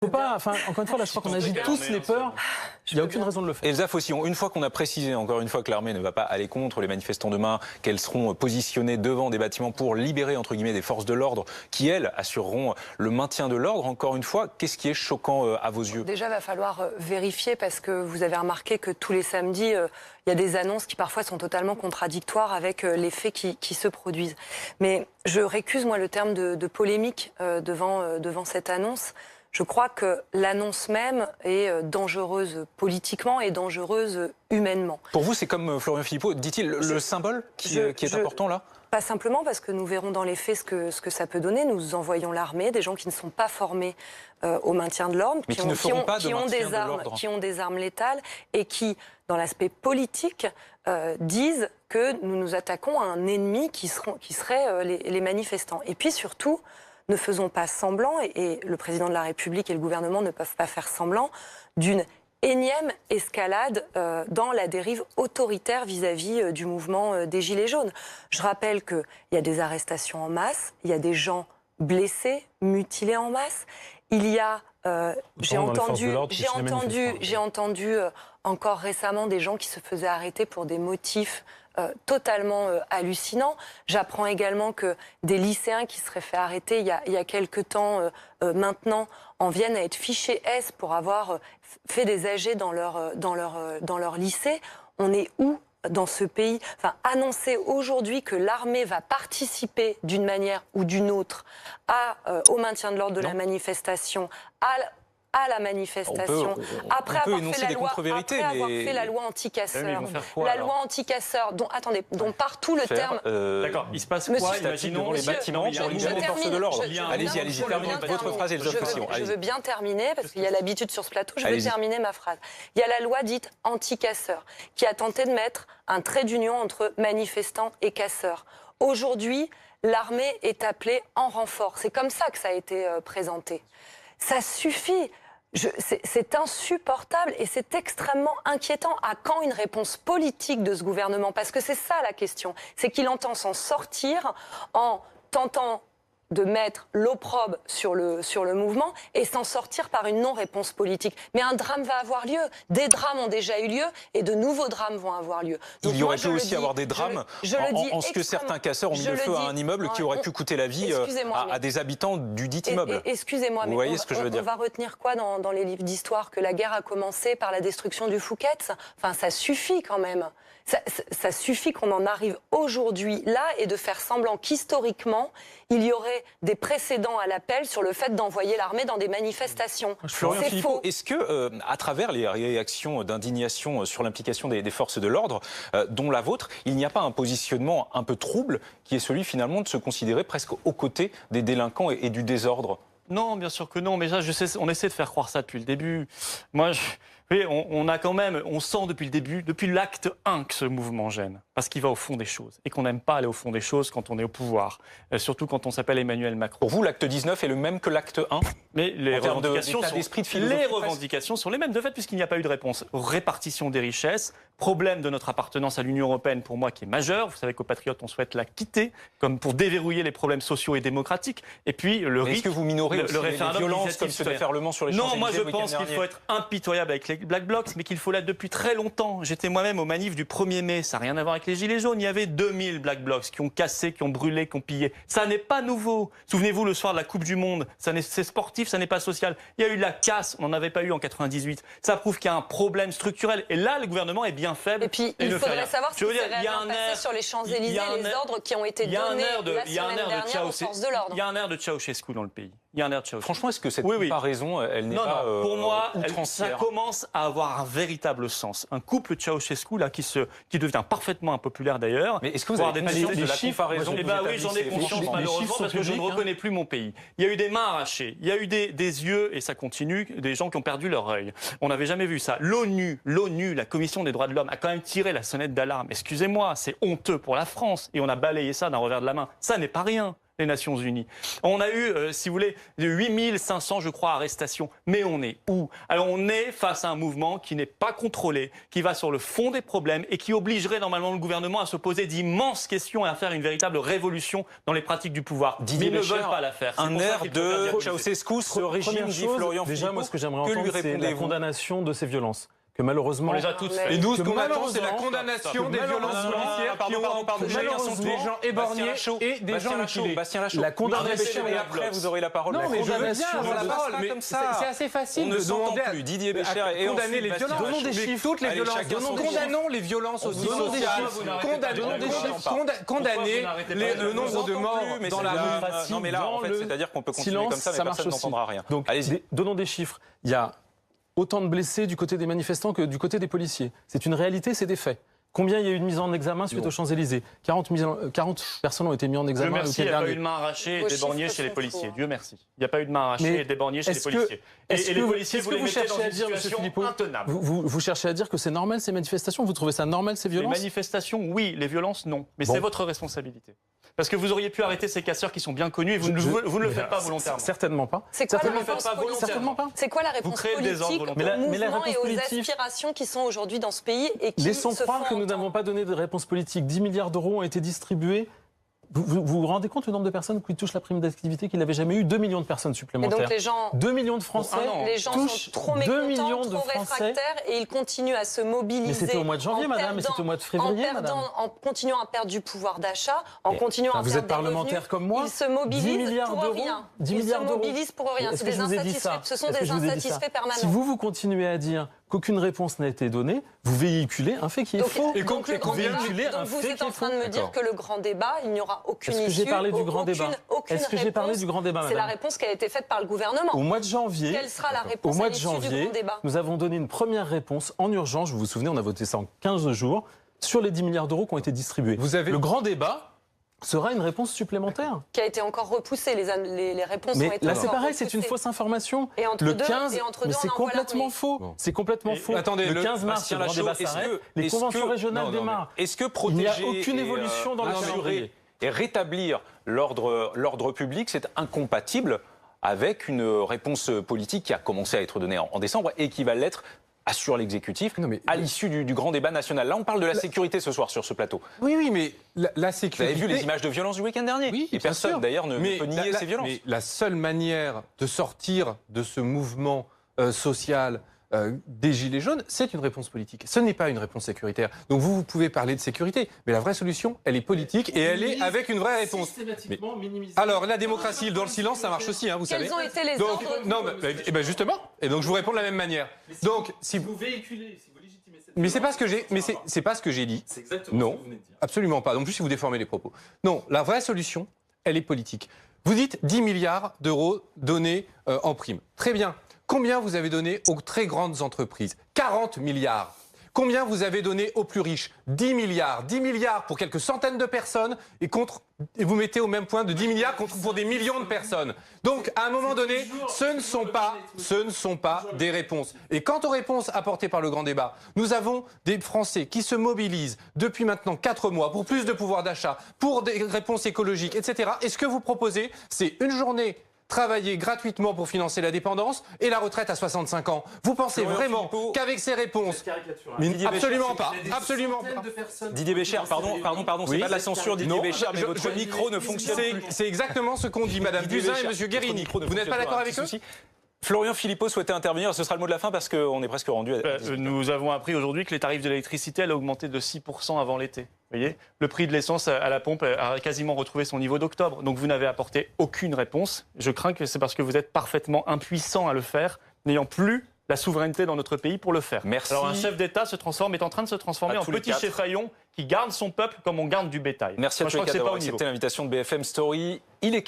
Faut pas, encore une fois, là, je crois qu'on agit tous les peurs. Il n'y a aucune raison de le faire. Elsa Faucillon, une fois qu'on a précisé, encore une fois, que l'armée ne va pas aller contre les manifestants demain, qu'elles seront positionnées devant des bâtiments pour libérer, entre guillemets, des forces de l'ordre qui, elles, assureront le maintien de l'ordre, encore une fois, qu'est-ce qui est choquant à vos yeux? Déjà, il va falloir vérifier parce que vous avez remarqué que tous les samedis, il y a des annonces qui parfois sont totalement contradictoires avec les faits qui se produisent. Mais je récuse, moi, le terme de polémique devant cette annonce. Je crois que l'annonce même est dangereuse politiquement et dangereuse humainement. Pour vous, c'est comme Florian Philippot, dit-il, le symbole qui est important là? Pas simplement parce que nous verrons dans les faits ce que ça peut donner. Nous envoyons l'armée, des gens qui ne sont pas formés au maintien de l'ordre, qui ont des armes létales et qui, dans l'aspect politique, disent que nous nous attaquons à un ennemi qui serait les manifestants. Et puis surtout, ne faisons pas semblant, et le président de la République et le gouvernement ne peuvent pas faire semblant, d'une énième escalade dans la dérive autoritaire vis-à-vis du mouvement des Gilets jaunes. Je rappelle qu'il y a des arrestations en masse, il y a des gens blessés, mutilés en masse, il y a... j'ai entendu encore récemment des gens qui se faisaient arrêter pour des motifs totalement hallucinants. J'apprends également que des lycéens qui seraient fait arrêter il y a quelque temps maintenant en viennent à être fichés S pour avoir fait des AG dans leur lycée. On est où dans ce pays? Annoncer aujourd'hui que l'armée va participer d'une manière ou d'une autre au maintien de l'ordre de la manifestation, à la manifestation, après avoir fait la loi anti-casseurs, dont partout le terme... D'accord, il se passe quoi? Imaginons les bâtiments pour libérer les forces de l'ordre. Allez-y, terminez votre phrase et je veux bien terminer, parce qu'il y a l'habitude sur ce plateau, je veux terminer ma phrase. Il y a la loi dite anti-casseurs, qui a tenté de mettre un trait d'union entre manifestants et casseurs. Aujourd'hui, l'armée est appelée en renfort. C'est comme ça que ça a été présenté. Ça suffit. C'est insupportable et c'est extrêmement inquiétant. À quand une réponse politique de ce gouvernement? Parce que c'est ça la question. C'est qu'il entend s'en sortir en tentant de mettre l'opprobre sur le mouvement et s'en sortir par une non-réponse politique. Mais un drame va avoir lieu. Des drames ont déjà eu lieu et de nouveaux drames vont avoir lieu. Donc il y aurait pu aussi avoir des drames en ce que certains casseurs ont mis le feu à un immeuble qui aurait pu coûter la vie à des habitants du dit immeuble. Excusez-moi, mais on va retenir quoi dans les livres d'histoire? Que la guerre a commencé par la destruction du Fouquet's? Ça suffit quand même. Ça suffit qu'on en arrive aujourd'hui là et de faire semblant qu'historiquement, il y aurait des précédents à l'appel sur le fait d'envoyer l'armée dans des manifestations. Florian Philippot, est-ce que, à travers les réactions d'indignation sur l'implication des forces de l'ordre, dont la vôtre, il n'y a pas un positionnement un peu trouble qui est celui finalement de se considérer presque aux côtés des délinquants et du désordre? Non, bien sûr que non, mais ça, on essaie de faire croire ça depuis le début. Moi, on sent depuis le début, depuis l'acte 1 que ce mouvement gêne, parce qu'il va au fond des choses, et qu'on n'aime pas aller au fond des choses quand on est au pouvoir, surtout quand on s'appelle Emmanuel Macron. Pour vous, l'acte 19 est le même que l'acte 1? Mais les revendications sont les mêmes, de fait, puisqu'il n'y a pas eu de réponse. Répartition des richesses, problème de notre appartenance à l'Union européenne, pour moi, qui est majeur. Vous savez qu'aux Patriotes, on souhaite la quitter, comme pour déverrouiller les problèmes sociaux et démocratiques. Et puis, est-ce que vous minorez aussi les violences comme ce déferlement sur les Champs-Élysées? Non, moi je pense qu'il faut être impitoyable avec les Black Blocs, mais qu'il faut l'être depuis très longtemps. J'étais moi-même aux manifs du 1er mai, ça n'a rien à voir avec les Gilets jaunes. Il y avait 2000 Black Blocs qui ont cassé, qui ont brûlé, qui ont pillé. Ça n'est pas nouveau. Souvenez-vous, le soir de la Coupe du Monde, c'est sportif, ça n'est pas social. Il y a eu de la casse, on n'en avait pas eu en 98. Ça prouve qu'il y a un problème structurel. Et là, le gouvernement est bien faible. Et puis, il faudrait savoir ce qui s'est réellement passé sur les Champs-Élysées, les ordres qui ont été donnés la semaine dernière aux forces de l'ordre. Il y a un air de Ceausescu dans le pays. Il y a un air de Ceausescu. Franchement, est-ce que cette comparaison, elle n'est pas pour moi, outrancière? ça commence à avoir un véritable sens. Un couple Ceausescu là qui devient parfaiement impopulaire d'ailleurs. Mais est-ce que vous avez des chiffres de la comparaison? Eh bien oui, j'en ai conscience malheureusement parce que je ne reconnais plus mon pays. Il y a eu des mains arrachées, il y a eu des yeux, et ça continue, des gens qui ont perdu leur œil. On n'avait jamais vu ça. L'ONU, la Commission des droits de l'homme, a quand même tiré la sonnette d'alarme. Excusez-moi, c'est honteux pour la France. Et on a balayé ça d'un revers de la main. Ça n'est pas rien. les Nations Unies. On a eu, si vous voulez, 8500, je crois, arrestations. Mais on est où? Alors on est face à un mouvement qui n'est pas contrôlé, qui va sur le fond des problèmes et qui obligerait normalement le gouvernement à se poser d'immenses questions et à faire une véritable révolution dans les pratiques du pouvoir. Didier Mais ils ne Béchère, veulent pas la faire. Un air de Ceausescu, ce régime, dit Florian Déjà, Philippot. moi, ce que j'aimerais Que lui entendre, c'est la répondez-vous? condamnation de ces violences. Que malheureusement, On les a toutes faites. Et nous, ce Que qu'on attend, c'est la malheureusement- condamnation des violences policières qui ont malheureusement, des gens éborgnés et des gens mutilés. Bastien Lachaud. La condamnation Arrêtez, et après, vous aurez la parole. Non, La mais je veux bien condamnation avoir la ne parole, passe pas mais comme ça. c'est assez facile On ne de s'entend demander plus. Didier Béchère et condamner ensuite les Bastien violences. Lachaud. Donnons des Mais chiffres, toutes les allez, violences. chacun son Condamnons les violences aussi Donnons des sociales. chiffres, vous n'arrêtez Condamnons pas. des chiffres. Condamner le nombre de morts dans la rue. Non, mais là, en fait, c'est-à-dire qu'on peut continuer comme ça, mais personne n'entendra rien. Donc, allez-y. donnons des chiffres. Il y a autant de blessés du côté des manifestants que du côté des policiers. C'est une réalité, c'est des faits. Combien il y a eu de mise en examen suite aux Champs-Élysées? 40 personnes ont été mises en Dieu examen. merci, il n'y a pas eu de main arrachée et d'éborgnée chez les policiers. Dieu merci. Il n'y a pas eu de main arrachée et d'éborgnée chez les policiers. Et les policiers, vous les mettez dans une situation intenable. Vous cherchez à dire que c'est normal ces manifestations? Vous trouvez ça normal ces Les violences? manifestations, oui. Les violences, non. Mais c'est votre responsabilité. Parce que vous auriez pu arrêter ces casseurs qui sont bien connus et vous ne le faites pas volontairement. Certainement pas. C'est quoi la Certainement réponse pas politique? Certainement pas. C'est quoi la réponse créez le désordre politique volontaire. aux Mais la mouvements réponse et aux politique- aspirations qui sont aujourd'hui dans ce pays et qui Laissons se croire font que nous entendre. n'avons pas donné de réponse politique. 10 milliards d'euros ont été distribués. Vous rendez compte le nombre de personnes qui touchent la prime d'activité qu'il n'avait jamais eu? 2 millions de personnes Et supplémentaires. donc les gens 2 millions de Français les gens touchent sont trop 2 mécontents, millions de trop Français. réfractaires et ils continuent à se mobiliser. Mais c'était au mois de janvier, en madame, mais perdant- c'était au mois de février, en perdant- madame. En continuant à perdre du pouvoir d'achat, en continuant à vous perdre êtes des parlementaire revenus, comme moi. ils se 10 mobilisent milliards pour d'euros, rien. 10 Ils se milliards d'euros. mobilisent pour rien. Est-ce C'est que des je vous ai dit insatisfaits. ça? Ce sont Est-ce que des je vous ai dit ça? insatisfaits permanents. Si vous continuez à dire qu'aucune réponse n'a été donnée, vous véhiculez un fait qui est faux. Donc, donc le grand combien débat, véhiculer un donc vous fait êtes qui en est train de faux. me dire que le grand débat, il n'y aura aucune Est-ce que issue. j'ai parlé du grand débat? Aucune Est-ce que j'ai parlé réponse. du grand débat, C'est la madame? réponse qui a été faite par le gouvernement. Au mois de janvier, Quelle sera la réponse au mois à de l'issue du janvier, grand débat? nous avons donné une première réponse en urgence. Vous vous souvenez, on a voté ça en 15 jours sur les 10 milliards d'euros qui ont été distribués. Le grand débat sera une réponse supplémentaire. Qui a été encore repoussée. Les réponses ont Mais été là, encore c'est pareil, c'est repoussées. une fausse information. Et entre Le deux- 15, et entre mais deux, c'est on envoie complètement l'armée. faux. C'est complètement faux. attendez, le 15 mars, Bastien le grand débat Lachaud, s'arrête. est-ce Les que- conventions régionales non, mais démarrent. Est-ce que Il n'y a protéger aucune et, évolution dans le assurer calendrier. et rétablir l'ordre public, c'est incompatible avec une réponse politique qui a commencé à être donnée en décembre et qui va l'être assure l'exécutif Non, mais- à l'issue du grand débat national. Là, on parle de la sécurité ce soir sur ce plateau. Oui, mais la Vous avez sécurité... vu les images de violence du week-end dernier? Oui, et bien personne, sûr. d'ailleurs, ne Mais peut nier ces violences. Mais la seule manière de sortir de ce mouvement social des Gilets jaunes, c'est une réponse politique. Ce n'est pas une réponse sécuritaire. Donc vous pouvez parler de sécurité, mais la vraie solution, elle est politique et elle est avec une vraie réponse. Alors la démocratie dans le silence, ça marche aussi, hein, vous savez. Quels ont été les Donc, ordres non, et ben justement. Et donc je vous réponds de la même manière. Donc si vous véhiculez, si vous légitimez cette mais c'est pas ce que j'ai, mais c'est pas ce que j'ai dit. C'est exactement Non, absolument pas. Non plus si vous déformez les propos. Non, la vraie solution, elle est politique. Vous dites 10 milliards d'euros donnés en prime. Très bien. Combien vous avez donné aux très grandes entreprises? 40 milliards. Combien vous avez donné aux plus riches? 10 milliards. 10 milliards pour quelques centaines de personnes et vous mettez au même point de 10 milliards pour des millions de personnes. Donc, à un moment donné, ce ne sont pas des réponses. Et quant aux réponses apportées par le grand débat, nous avons des Français qui se mobilisent depuis maintenant 4 mois pour plus de pouvoir d'achat, pour des réponses écologiques, etc. Et ce que vous proposez, c'est une journée travailler gratuitement pour financer la dépendance et la retraite à 65 ans. Vous pensez Florian vraiment Philippot, qu'avec ces réponses... Mais Didier absolument Béchère, pas, absolument pas. Didier Béchère, pardon, c'est Oui. pas de la censure, Didier Non, Béchère, mais votre micro ne fonctionne plus. C'est exactement ce qu'ont dit Madame Didier Buzyn et Béchère, Monsieur votre Guérini. micro ne Vous n'êtes pas fonctionne d'accord un avec petit eux? souci. Florian Philippot souhaitait intervenir, ce sera le mot de la fin parce qu'on est presque rendu à... Nous avons appris aujourd'hui que les tarifs de l'électricité allaient augmenter de 6% avant l'été. Vous voyez, le prix de l'essence à la pompe a quasiment retrouvé son niveau d'octobre. Donc vous n'avez apporté aucune réponse. Je crains que c'est parce que vous êtes parfaitement impuissant à le faire, n'ayant plus la souveraineté dans notre pays pour le faire. Merci. Alors un chef d'État est en train de se transformer À en tous les petit quatre. chef-faillon qui garde son peuple comme on garde du bétail. Merci à Moi, je tous les crois que quatre c'est pas d'avoir au niveau. accepté l'invitation de BFM Story. Il est